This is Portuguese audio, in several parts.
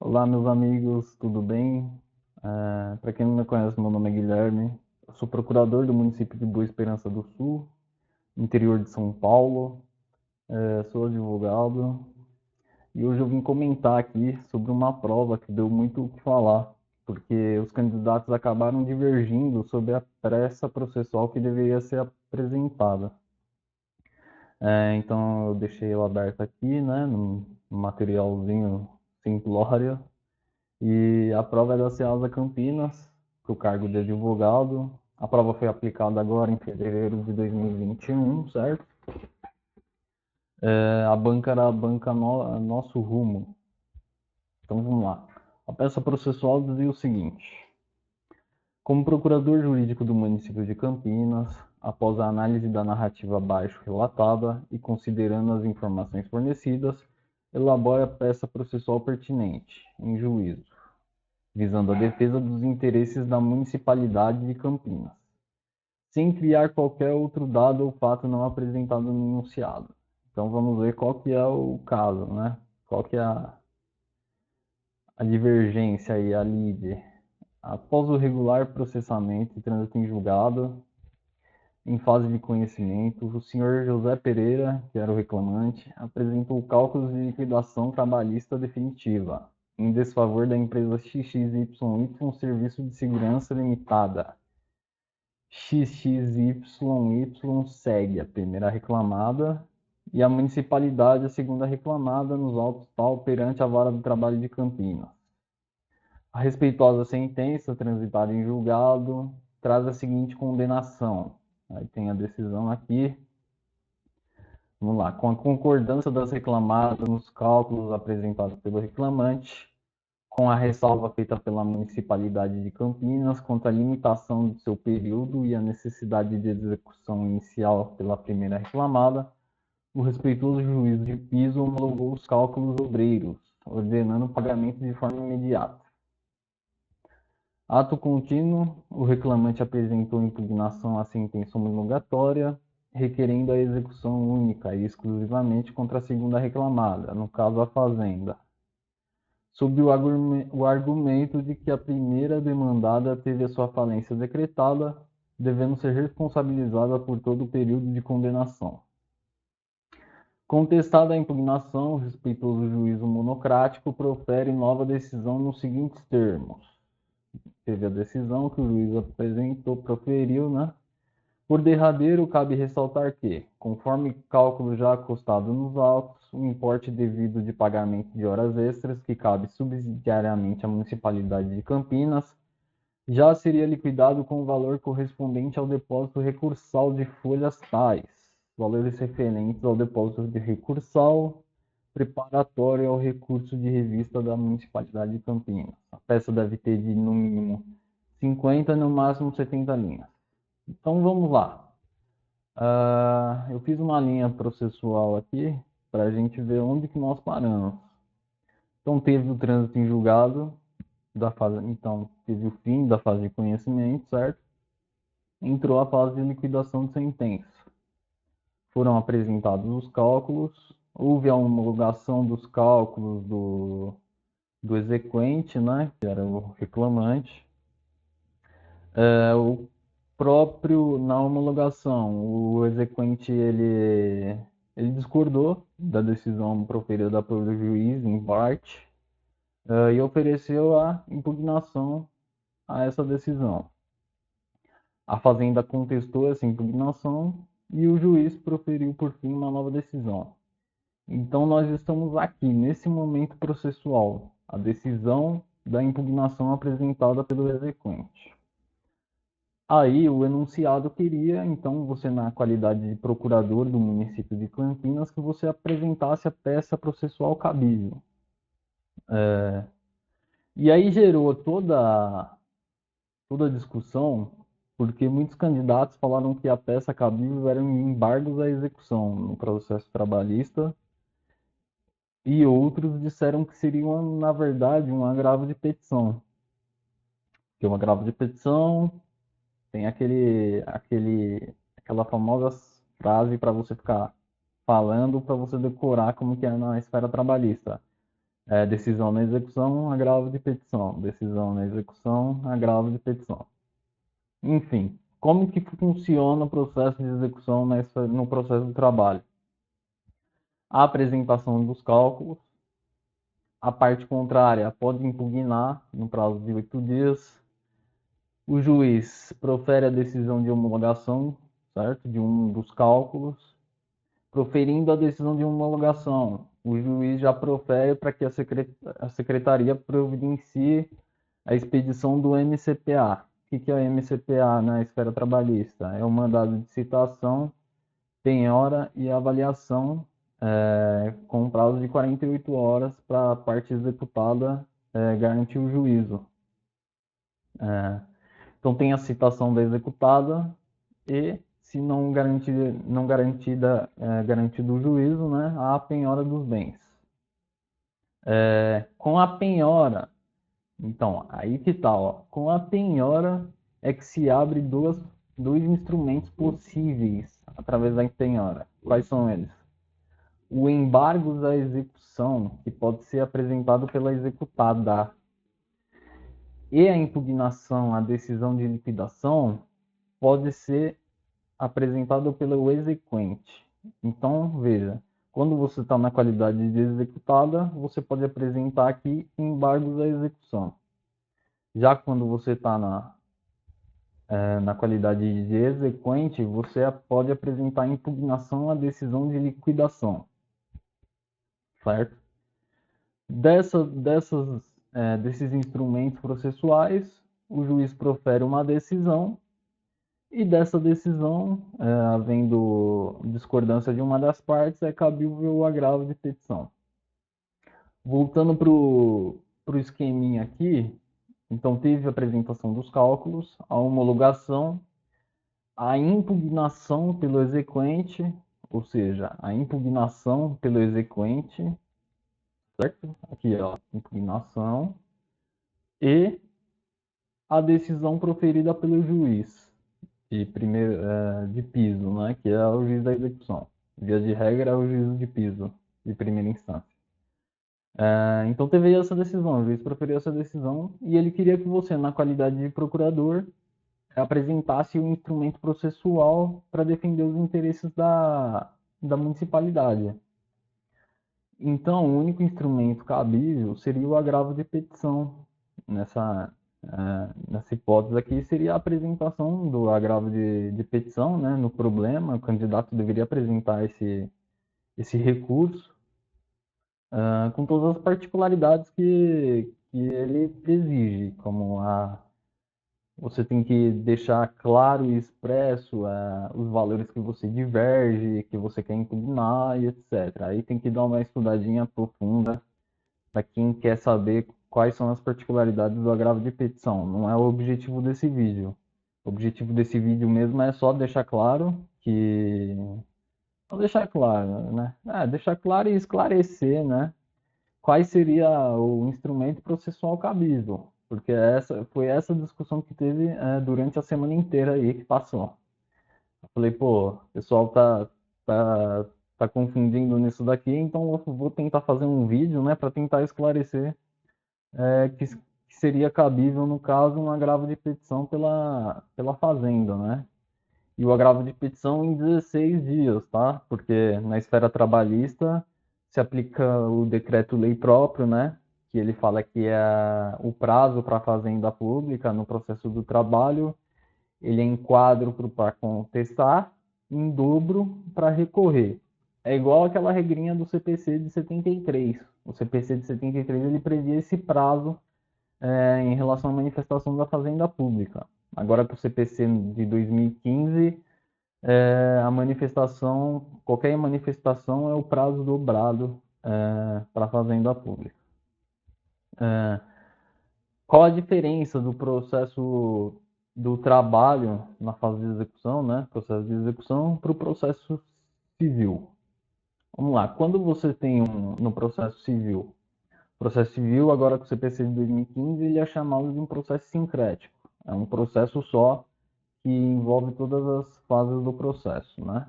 Olá, meus amigos, tudo bem? Para quem não me conhece, meu nome é Guilherme. Eu sou procurador do município de Boa Esperança do Sul, interior de São Paulo. Sou advogado e hoje eu vim comentar aqui sobre uma prova que deu muito o que falar, porque os candidatos acabaram divergindo sobre a peça processual que deveria ser apresentada. Então eu deixei ela aberta aqui, né, no materialzinho simplório. E a prova é da Ceasa Campinas, para o cargo de advogado. A prova foi aplicada agora em fevereiro de 2021, certo? A banca era a banca Nosso Rumo. Então vamos lá. A peça processual dizia o seguinte: como procurador jurídico do município de Campinas, após a análise da narrativa abaixo relatada e considerando as informações fornecidas, elabora a peça processual pertinente, em juízo, visando a defesa dos interesses da municipalidade de Campinas, sem criar qualquer outro dado ou fato não apresentado no enunciado. Então vamos ver qual que é o caso, né? Qual que é a divergência aí, a lide. Após o regular processamento e trânsito em julgado, em fase de conhecimento, o senhor José Pereira, que era o reclamante, apresentou cálculos de liquidação trabalhista definitiva, em desfavor da empresa XXYY Serviço de Segurança Limitada. XXYY segue a primeira reclamada e a municipalidade a segunda reclamada nos autos tal perante a Vara do Trabalho de Campinas. A respeitosa sentença transitada em julgado traz a seguinte condenação. Aí tem a decisão aqui. Vamos lá. Com a concordância das reclamadas nos cálculos apresentados pelo reclamante, com a ressalva feita pela Municipalidade de Campinas quanto à limitação do seu período e a necessidade de execução inicial pela primeira reclamada, o respeitoso juízo de piso homologou os cálculos obreiros, ordenando o pagamento de forma imediata. Ato contínuo, o reclamante apresentou impugnação à sentença homologatória, requerendo a execução única e exclusivamente contra a segunda reclamada, no caso a Fazenda, sob o argumento de que a primeira demandada teve a sua falência decretada, devendo ser responsabilizada por todo o período de condenação. Contestada a impugnação, o respeitoso juízo monocrático profere nova decisão nos seguintes termos. Teve a decisão que o juiz apresentou, proferiu, né? Por derradeiro, cabe ressaltar que, conforme cálculo já acostado nos autos, o importe devido de pagamento de horas extras, que cabe subsidiariamente à Municipalidade de Campinas, já seria liquidado com o valor correspondente ao depósito recursal de folhas tais, valores referentes ao depósito de recursal preparatório ao recurso de revista da Municipalidade de Campinas. A peça deve ter de, no mínimo, 50 e no máximo 70 linhas. Então vamos lá. Eu fiz uma linha processual aqui para a gente ver onde que nós paramos. Então teve o trânsito em julgado da fase, então teve o fim da fase de conhecimento, certo? Entrou a fase de liquidação de sentença. Foram apresentados os cálculos, houve a homologação dos cálculos do exequente, né, que era o reclamante. O próprio, na homologação, o exequente ele discordou da decisão proferida pelo juiz, em parte, e ofereceu a impugnação a essa decisão. A Fazenda contestou essa impugnação e o juiz proferiu, por fim, uma nova decisão. Então, nós estamos aqui, nesse momento processual, a decisão da impugnação apresentada pelo exequente. Aí o enunciado queria, então, você na qualidade de procurador do município de Campinas, que você apresentasse a peça processual cabível. E aí gerou toda a discussão, porque muitos candidatos falaram que a peça cabível eram embargos à execução no processo trabalhista, e outros disseram que seria, na verdade, um agravo de petição. Que um agravo de petição tem aquela famosa frase para você ficar falando, para você decorar como que é na esfera trabalhista. Decisão na execução, agravo de petição. Decisão na execução, agravo de petição. Enfim, como que funciona o processo de execução no processo do trabalho? A apresentação dos cálculos, a parte contrária pode impugnar no prazo de 8 dias, o juiz profere a decisão de homologação, certo? De um dos cálculos. Proferindo a decisão de homologação, o juiz já profere para que a secretaria providencie a expedição do MCPA. O que é o MCPA na esfera trabalhista? É o mandado de citação, penhora e avaliação com prazo de 48 horas para a parte executada garantir o juízo. Então tem a citação da executada e, se não garantido o juízo, né, a penhora dos bens. Com a penhora, então, aí que tá, ó, com a penhora é que se abre dois instrumentos possíveis através da penhora. Quais são eles? O embargo da execução, que pode ser apresentado pela executada, e a impugnação à decisão de liquidação pode ser apresentado pelo exequente. Então, veja, quando você está na qualidade de executada, você pode apresentar aqui embargos à execução. Já quando você está na qualidade de exequente, você pode apresentar impugnação à decisão de liquidação, certo? Desses instrumentos processuais, o juiz profere uma decisão e dessa decisão, havendo discordância de uma das partes, é cabível o agravo de petição. Voltando para o esqueminha aqui, então teve a apresentação dos cálculos, a homologação, a impugnação pelo exequente, ou seja, a impugnação pelo exequente, certo? Aqui, ó, impugnação, e a decisão proferida pelo juiz de piso, né, que é o juiz da execução. Via de regra, é o juiz de piso, de primeira instância. Então teve essa decisão, o juiz proferiu essa decisão e ele queria que você, na qualidade de procurador, apresentasse um instrumento processual para defender os interesses da municipalidade. Então, o único instrumento cabível seria o agravo de petição. Nessa hipótese aqui, seria a apresentação do agravo de petição, né, no problema. O candidato deveria apresentar esse recurso, com todas as particularidades que ele exige, como você tem que deixar claro e expresso os valores que você diverge, que você quer impugnar e etc. Aí tem que dar uma estudadinha profunda para quem quer saber quais são as particularidades do agravo de petição. Não é o objetivo desse vídeo. O objetivo desse vídeo mesmo é só deixar claro que... Só deixar claro, né? Deixar claro e esclarecer, né? Qual seria o instrumento processual cabível, porque foi essa discussão que teve durante a semana inteira aí que passou. Eu falei, pô, o pessoal tá, tá confundindo nisso daqui, então eu vou tentar fazer um vídeo, né, para tentar esclarecer que seria cabível, no caso, um agravo de petição pela Fazenda, né? E o agravo de petição em 16 dias, tá? Porque na esfera trabalhista se aplica o decreto-lei próprio, né? Que ele fala que é o prazo para a fazenda pública no processo do trabalho, ele é em quádruplo para contestar, em dobro para recorrer. É igual aquela regrinha do CPC de 73. O CPC de 73 ele previa esse prazo em relação à manifestação da fazenda pública. Agora, com o CPC de 2015, qualquer manifestação é o prazo dobrado para a fazenda pública. Qual a diferença do processo do trabalho na fase de execução, né? Processo de execução para o processo civil. Vamos lá, quando você tem no processo civil, agora com o CPC de 2015, ele é chamado de um processo sincrético. É um processo só que envolve todas as fases do processo, né?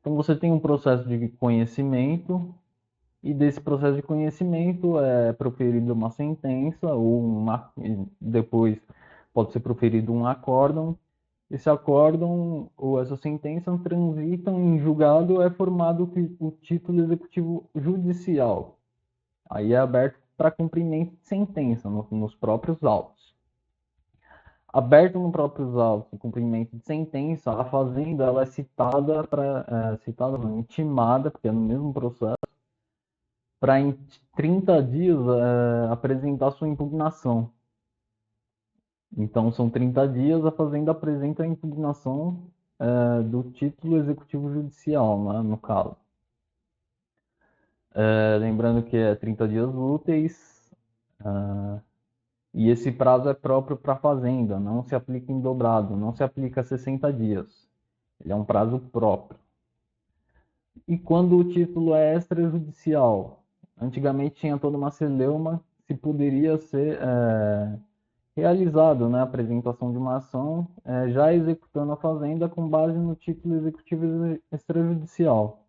Então você tem um processo de conhecimento, E desse processo de conhecimento é proferida uma sentença e depois pode ser proferido um acórdão. Esse acórdão ou essa sentença transitam em julgado, é formado o título executivo judicial. Aí é aberto para cumprimento de sentença nos próprios autos. Aberto nos próprios autos o cumprimento de sentença, a fazenda ela é citada não, intimada, porque é no mesmo processo, para em 30 dias apresentar sua impugnação. Então, são 30 dias, a Fazenda apresenta a impugnação do título executivo judicial, né, no caso. Lembrando que é 30 dias úteis, e esse prazo é próprio para a Fazenda, não se aplica em dobrado, não se aplica a 60 dias. Ele é um prazo próprio. E quando o título é extrajudicial? Antigamente tinha toda uma celeuma se poderia ser realizado, né, a apresentação de uma ação já executando a fazenda com base no título executivo extrajudicial.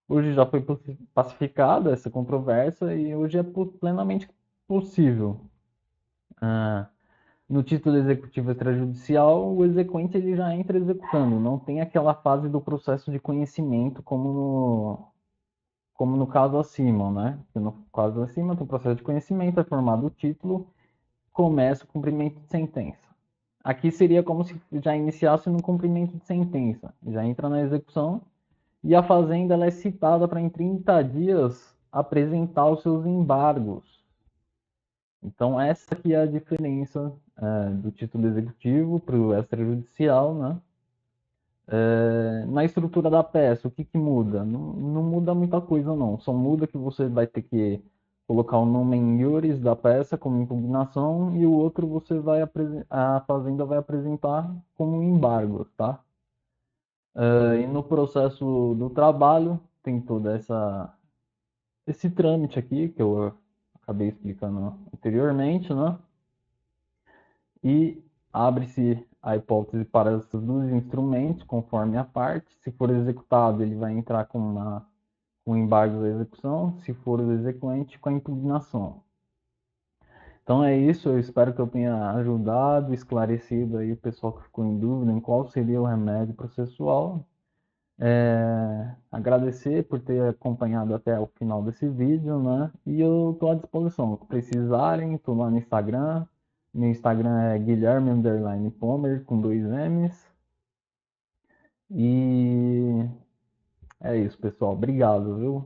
Hoje já foi pacificada essa controvérsia e hoje é plenamente possível. No título executivo extrajudicial, o exequente ele já entra executando, não tem aquela fase do processo de conhecimento como no caso acima, né? No caso acima, tem o processo de conhecimento, é formado o título, começa o cumprimento de sentença. Aqui seria como se já iniciasse no cumprimento de sentença, já entra na execução e a fazenda ela é citada para em 30 dias apresentar os seus embargos. Então essa que é a diferença do título executivo para o extrajudicial, né? Na estrutura da peça, o que, que muda? Não muda muita coisa, não. Só muda que você vai ter que colocar o nome em iures da peça como impugnação e o outro a fazenda vai apresentar como embargo, tá? E no processo do trabalho tem todo esse trâmite aqui que eu acabei explicando anteriormente, né? E abre-se a hipótese para esses dois instrumentos, conforme a parte. Se for executado, ele vai entrar com embargo da execução, se for o exequente, com a impugnação. Então é isso, eu espero que eu tenha ajudado, esclarecido aí o pessoal que ficou em dúvida em qual seria o remédio processual. Agradecer por ter acompanhado até o final desse vídeo, né? E eu estou à disposição. Se precisarem, estou lá no Instagram. Meu Instagram é Guilherme_Pomer com 2 M's. E é isso, pessoal. Obrigado, viu?